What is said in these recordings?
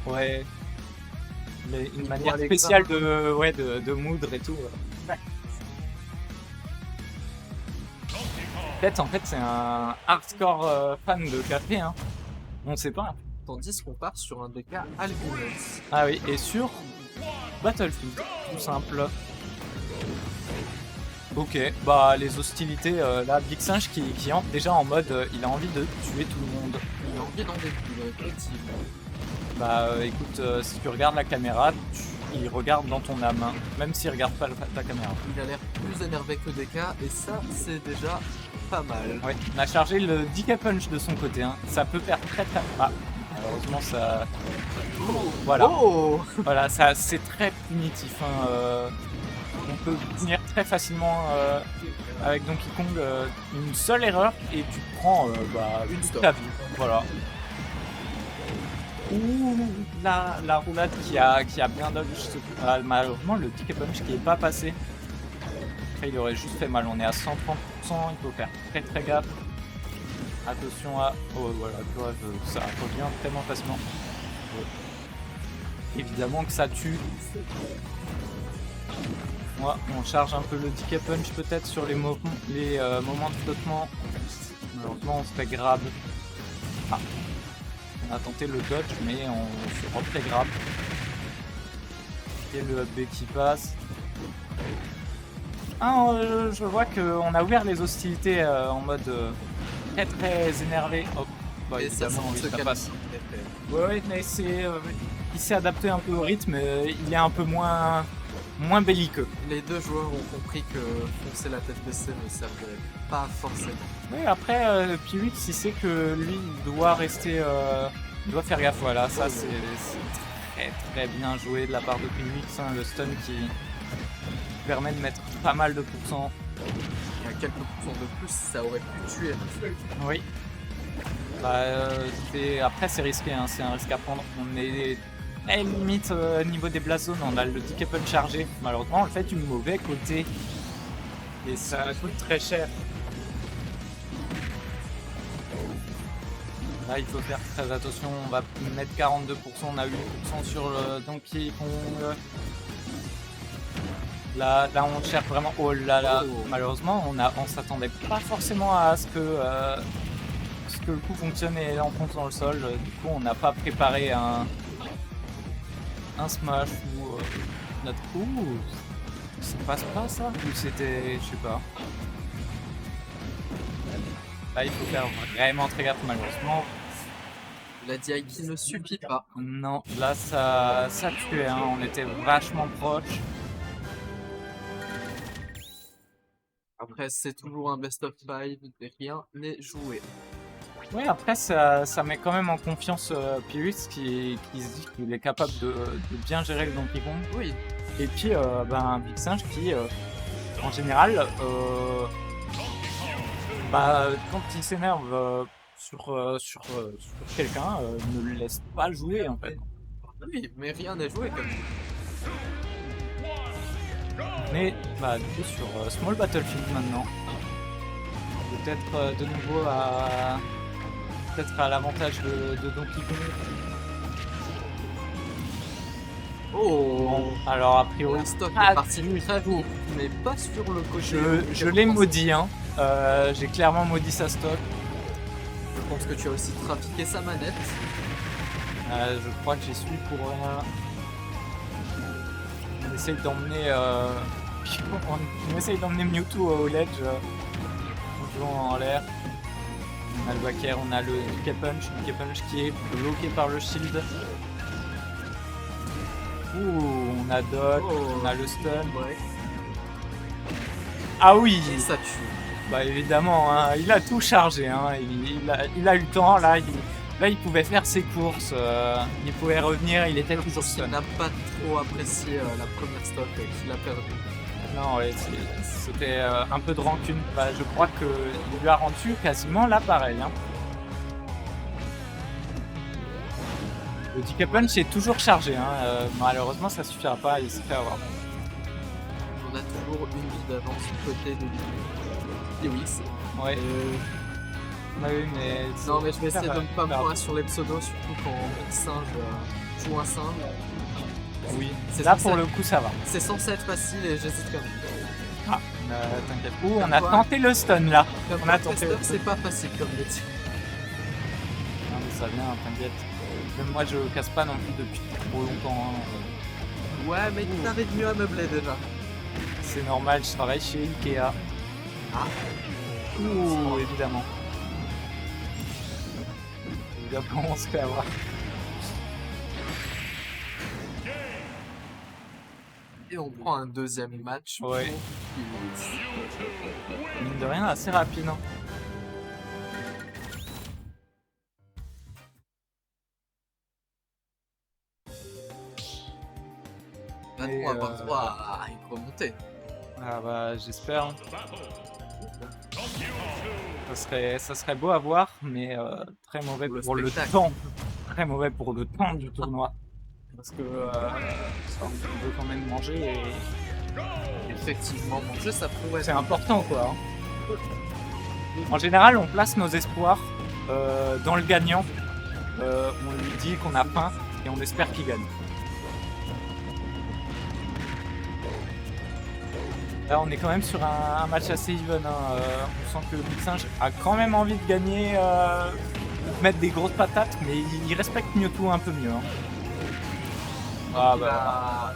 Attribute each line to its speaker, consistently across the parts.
Speaker 1: Ouais. Mais une
Speaker 2: Il
Speaker 1: manière
Speaker 2: boit les
Speaker 1: spéciale
Speaker 2: grammes.
Speaker 1: de moudre et tout. Peut-être en fait c'est un hardcore fan de café, hein. On sait pas.
Speaker 2: Tandis qu'on part sur un DK Arguments.
Speaker 1: Ah oui, et sur Battlefield, tout simple. Ok, bah les hostilités, là, Big Singe qui entre déjà en mode il a envie de tuer tout le monde.
Speaker 2: Il a envie d'en découvrir, effectivement.
Speaker 1: Bah écoute, si tu regardes la caméra, il regarde dans ton âme, hein, même s'il regarde pas ta caméra.
Speaker 2: Il a l'air plus énervé que DK, et ça, c'est déjà pas mal.
Speaker 1: Ouais, on a chargé le DK Punch de son côté, hein. Ça peut faire très très... Ah, malheureusement ça... Voilà,
Speaker 2: Oh
Speaker 1: voilà, ça c'est très punitif, hein. On peut finir très facilement avec Donkey Kong une seule erreur et tu prends
Speaker 2: Une
Speaker 1: toute
Speaker 2: stop.
Speaker 1: ta vie. Voilà. Ouh, la roulade qui a bien dodge. Malheureusement, le ticket punch qui est pas passé. Après, il aurait juste fait mal. On est à 130%. Il faut faire très très gaffe. Attention à. Oh voilà, tu vois, ça revient tellement facilement. Évidemment que ça tue. Moi, on charge un peu le ticket punch peut-être sur les moments de flottement. Malheureusement, on se fait grab. Ah. On a tenté le dodge, mais on se refait grab. Et le up B qui passe. Ah, je vois qu'on a ouvert les hostilités en mode très très énervé. Oh, bah
Speaker 2: Et ça,
Speaker 1: évidemment, oui,
Speaker 2: se
Speaker 1: ça
Speaker 2: calme.
Speaker 1: passe. Ouais, mais il s'est adapté un peu au rythme, il est un peu moins belliqueux.
Speaker 2: Les deux joueurs ont compris que foncer la tête baissée ne servait pas forcément.
Speaker 1: Oui, après, Piwix, il sait que lui, il doit rester... il doit faire gaffe, voilà. Ça, c'est très très bien joué de la part de Piwix, hein, le stun qui permet de mettre pas mal de pourcents.
Speaker 2: Et à quelques pourcents de plus, ça aurait pu tuer.
Speaker 1: Oui. Bah, après, c'est risqué, hein, c'est un risque à prendre. On est à la limite niveau des blast zones, on a le DK punch chargé. Malheureusement, on le fait du mauvais côté. Et ça coûte très cher. Là, il faut faire très attention. On va mettre 42%, on a 8% sur le Donkey Kong. Là, on cherche vraiment. Oh là là.
Speaker 2: Oh.
Speaker 1: Malheureusement, on s'attendait pas forcément à ce que le coup fonctionne et enfonce dans le sol. Du coup, on n'a pas préparé un smash ou notre coup. Ça passe pas ça? Ou c'était, je sais pas. Là, il faut faire vraiment très gaffe, malheureusement.
Speaker 2: La DI qui ne suffit pas.
Speaker 1: Non, là, ça tuait, hein. On était vachement proche.
Speaker 2: Après, c'est toujours un best of 5 et rien n'est joué.
Speaker 1: Oui, après, ça met quand même en confiance Pyrrhus qui se dit qu'il est capable de bien gérer le Donkey Kong.
Speaker 2: Oui,
Speaker 1: Et puis, Big Singe qui, en général, quand il s'énerve sur quelqu'un, ne le laisse pas jouer, en fait.
Speaker 2: oui, mais rien n'est joué comme
Speaker 1: Mais, du coup, sur Small Battlefield maintenant, peut-être de nouveau peut-être à l'avantage de Donkey Kong.
Speaker 2: Oh,
Speaker 1: Alors, a priori,
Speaker 2: le stock
Speaker 1: ah,
Speaker 2: est parti très vite, mais pas sur le côté.
Speaker 1: je l'ai maudit, hein. J'ai clairement maudit sa stock.
Speaker 2: Je pense que tu as aussi trafiqué sa manette.
Speaker 1: Je crois que j'y suis pour rien. On essaye d'emmener Mewtwo au ledge en jouant en l'air. On a le back air, on a le DK punch qui est bloqué par le shield. Ouh, on a dodge, on a le stun.
Speaker 2: Ouais.
Speaker 1: Ah oui,
Speaker 2: Et ça tue.
Speaker 1: bah évidemment, hein, il a tout chargé, hein, il a eu le temps, là il pouvait faire ses courses, il pouvait revenir, il était toujours
Speaker 2: Il
Speaker 1: stun.
Speaker 2: n'a pas trop apprécié la première stock qu'il a perdu.
Speaker 1: Non, ouais, c'était un peu de rancune. Bah, je crois qu'il lui a rendu quasiment l'appareil. Hein. Le DK punch est toujours chargé, hein. Malheureusement ça suffira pas, il s'est fait avoir.
Speaker 2: On a toujours une vie d'avance du côté de lui. Et oui, c'est.
Speaker 1: Ouais. Bah oui, mais...
Speaker 2: Non, mais je vais essayer de ne pas
Speaker 1: faire-
Speaker 2: mourir sur les pseudos, surtout quand mon singe joue un singe.
Speaker 1: Oui,
Speaker 2: C'est
Speaker 1: là
Speaker 2: censé
Speaker 1: pour
Speaker 2: être-
Speaker 1: le coup ça va.
Speaker 2: C'est censé être facile et j'hésite quand même.
Speaker 1: Ah, t'inquiète. Ouh, on
Speaker 2: Comme
Speaker 1: a
Speaker 2: quoi.
Speaker 1: tenté le stun là.
Speaker 2: Comme
Speaker 1: On a
Speaker 2: pour
Speaker 1: tenté
Speaker 2: Tester,
Speaker 1: le
Speaker 2: c'est pas facile comme métier.
Speaker 1: Non mais ça vient, t'inquiète. Même moi je casse pas non plus depuis trop longtemps. Hein.
Speaker 2: Ouais, mais t'arrives mieux à meubler déjà.
Speaker 1: C'est normal, je travaille chez Ikea.
Speaker 2: Ah.
Speaker 1: Ouh, évidemment. Évidemment, on se fait avoir.
Speaker 2: Et on prend un deuxième match.
Speaker 1: Ouais.
Speaker 2: Qui-
Speaker 1: Mine de rien, assez rapide. Hein.
Speaker 2: Là,
Speaker 1: Et,
Speaker 2: on va avoir droit à une remontée.
Speaker 1: Ah bah, j'espère. Hein. Ça serait beau à voir, mais très mauvais
Speaker 2: Le
Speaker 1: pour le
Speaker 2: spectacle.
Speaker 1: temps. Très mauvais pour le temps du tournoi. Parce que on veut quand même manger et
Speaker 2: Effectivement, manger, ça pourrait
Speaker 1: c'est
Speaker 2: être
Speaker 1: important quoi. Hein. En général, on place nos espoirs dans le gagnant. On lui dit qu'on a faim et on espère qu'il gagne. Là, on est quand même sur un match assez even. Hein. On sent que le Big Singe a quand même envie de gagner, de mettre des grosses patates, mais il respecte Mewtwo un peu mieux. Hein. Ah bah,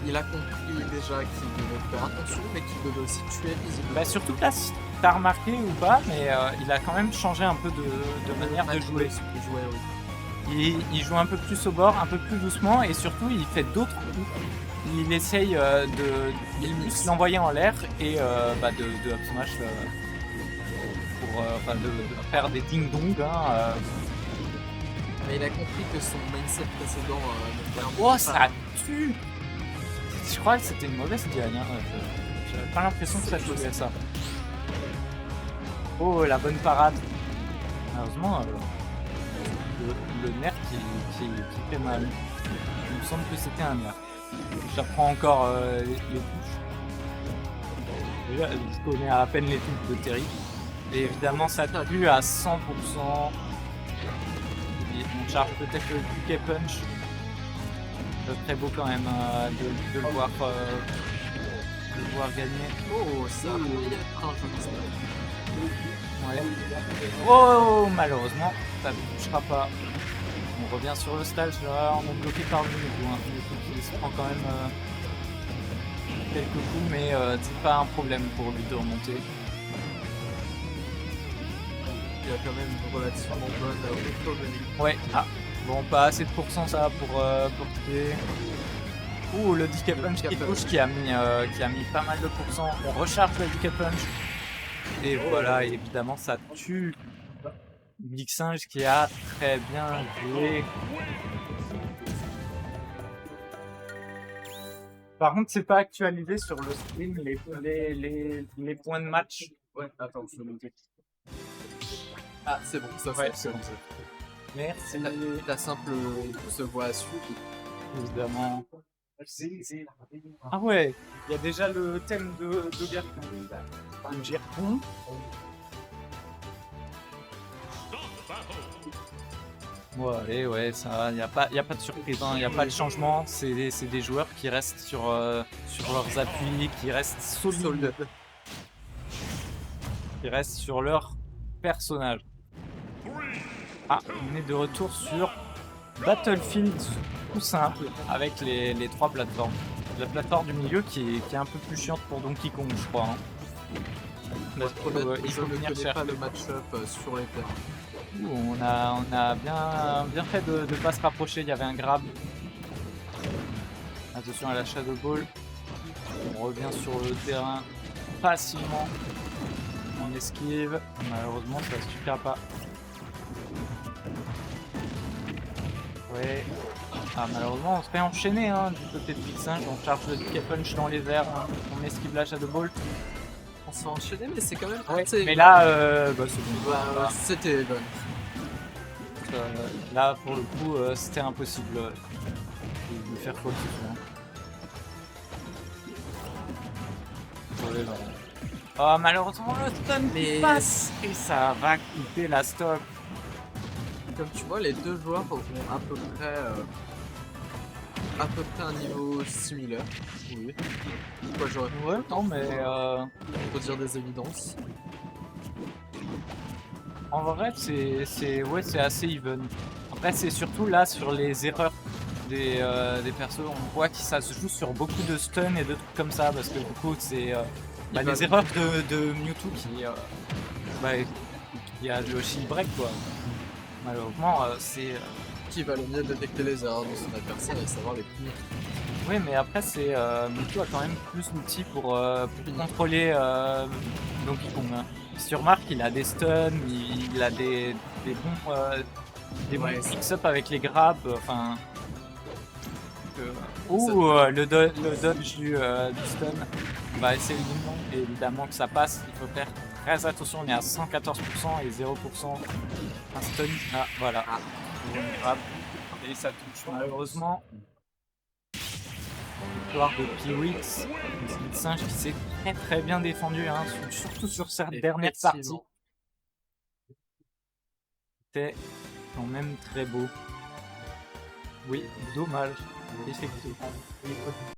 Speaker 2: il a compris déjà qu'il devait faire attention, mais qu'il devait aussi tuer visiblement.
Speaker 1: bah surtout que là, si t'as remarqué ou pas, mais il a quand même changé un peu de manière de jouer. Il joue un peu plus au bord, un peu plus doucement, et surtout il fait d'autres coups. Il essaye de plus l'envoyer en l'air et de up smash pour de faire des ding-dong. Hein,
Speaker 2: Mais il a compris que son mindset précédent ne permettait
Speaker 1: Oh,
Speaker 2: pas.
Speaker 1: ça tue! Je crois que c'était une mauvaise gagne. Hein. J'avais pas l'impression que ça tuait ça. Oh, la bonne parade. Malheureusement, le nerf qui fait mal. Il me semble que c'était un nerf. J'apprends encore les touches. Déjà, je connais à peine les touches de Terry. Et évidemment, ça tue à 100%. Et on charge peut-être le Duke Punch. C'est très beau quand même de le voir gagner.
Speaker 2: Oh, ça pourrait être un joli style.
Speaker 1: Ouais. Oh, malheureusement, ça ne touchera pas. On revient sur le stage, là, on est bloqué par le Mewtwo. Hein. Mewtwo qui se prend quand même quelques coups, mais c'est pas un problème pour lui de remonter.
Speaker 2: Il a quand même une relativement bonne autonomie.
Speaker 1: Ouais, ah, bon, pas assez de pourcent ça pour tuer. Ouh, le DK Punch qui touche, qui a mis pas mal de pourcents. On recharge le DK Punch. Et voilà, évidemment, ça tue. Big Singe qui a très bien joué. Par contre, c'est pas actualisé sur le stream les points de match.
Speaker 2: Ouais, attends, je vais noter. Ah, c'est bon, ça
Speaker 1: Ouais,
Speaker 2: c'est bon.
Speaker 1: Merci.
Speaker 2: La simple se voit à suivre.
Speaker 1: Évidemment. Ah ouais, il y a déjà le thème de Gerpon. Un Gerpon. Bon, allez, ouais, ça, y a pas de surprise, il n'y a pas de changement. C'est des joueurs qui restent sur leurs appuis, qui restent solides, qui restent sur leur personnage. Ah, on est de retour sur Battlefield tout simple avec les trois plateformes. La plateforme du milieu qui est un peu plus chiante pour Donkey Kong, je crois. Hein. Là, il faut venir chercher.
Speaker 2: Pas le match-up sur les terrains.
Speaker 1: On a bien fait de ne pas se rapprocher, il y avait un grab. Attention à la Shadow Ball. On revient sur le terrain facilement. On esquive. Malheureusement, ça ne suffira pas. Ouais. Ah, malheureusement, on se fait enchaîner hein, du côté de Big Singe. On charge le DK Punch dans les airs. Hein. On esquive la Shadow Ball.
Speaker 2: On s'est enchaîné, mais c'est quand même
Speaker 1: Ouais,
Speaker 2: assez.
Speaker 1: mais là, c'est bon.
Speaker 2: Bah, c'était bon.
Speaker 1: Là, pour le coup, c'était impossible de faire quoi que ce soit. Ouais, Oh, malheureusement, le stun
Speaker 2: Mais-
Speaker 1: passe et ça va couper la stock.
Speaker 2: Comme tu vois, les deux joueurs ont à peu près un niveau similaire. Oui. Quoi, j'aurais pu
Speaker 1: Ouais, non, mais
Speaker 2: faut dire des évidences.
Speaker 1: en vrai, ouais, c'est assez even. Après, c'est surtout là sur les erreurs des persos. On voit que ça se joue sur beaucoup de stun et de trucs comme ça parce que du coup, c'est
Speaker 2: Il va
Speaker 1: les erreurs de Mewtwo bah, qui a le shield break quoi. Malheureusement, c'est
Speaker 2: Qui va le mieux détecter les erreurs de son adversaire et savoir les punir.
Speaker 1: oui, mais après, Mewtwo a quand même plus d'outils pour contrôler Donkey Kong. Hein. Si tu remarques, il a des stuns, il a des bons
Speaker 2: Ouais,
Speaker 1: mix-up avec les grabs, enfin. Ou le dodge du stun. On va essayer le minimum, et évidemment que ça passe, il faut faire très attention, on est à 114% et 0% un stun. Ah, voilà. Une grab. Et ça touche malheureusement. Victoire de Piwix, le singe qui s'est très bien défendu, hein, surtout sur cette dernière partie.
Speaker 2: Effectivement.
Speaker 1: C'était quand même très beau. Oui, dommage, effectivement.